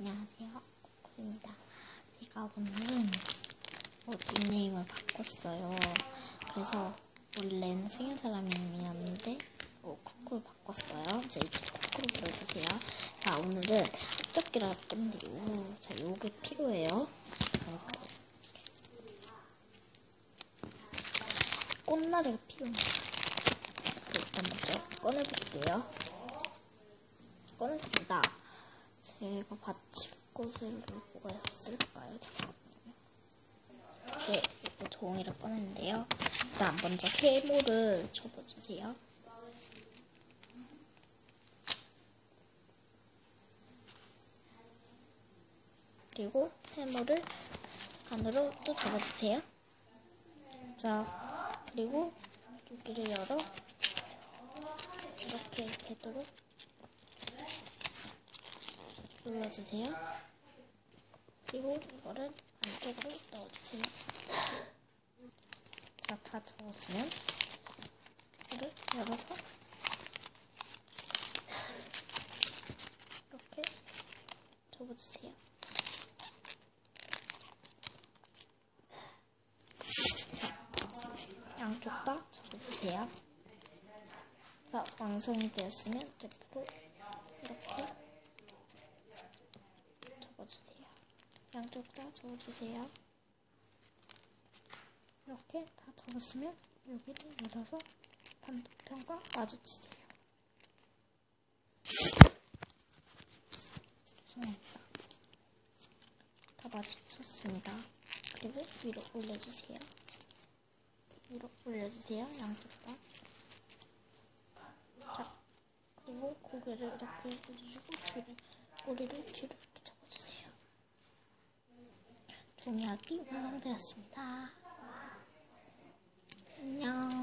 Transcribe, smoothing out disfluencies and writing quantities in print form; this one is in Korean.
안녕하세요, 쿠쿠입니다. 제가 오늘은 닉네임을 바꿨어요. 그래서 원래는 생일사람이었는데 쿠쿠를 바꿨어요. 자, 이제 쿠쿠로 불러주세요. 자, 오늘은 앞접기를 할 건데요. 자, 요게 필요해요. 꽃나리가 필요해요. 일단 먼저 꺼내볼게요. 꺼냈습니다. 제가 받침꽃을 뭐가 없을까요? 잠깐만요. 네, 이거 종이를 꺼냈는데요. 일단 먼저 세모를 접어주세요. 그리고 세모를 안으로 또 접어주세요. 자, 그리고 여기를 열어 이렇게 되도록 눌러주세요. 그리고 이거를 안쪽으로 넣어주세요. 자, 다 접었으면 이거를 열어서 이렇게 접어주세요. 자, 양쪽 다 접어주세요. 자, 완성이 되었으면 옆으로 이렇게 접어주세요. 양쪽 다 접어주세요. 이렇게 다 접었으면 여기를 열어서 반대편과 마주치세요. 죄송합니다. 다 마주쳤습니다. 그리고 위로 올려주세요. 위로 올려주세요. 양쪽 다. 자, 그리고 고개를 이렇게 해주시고 꼬리를 뒤로 이렇게 접어주세요. 종이학이 완성되었습니다. 안녕.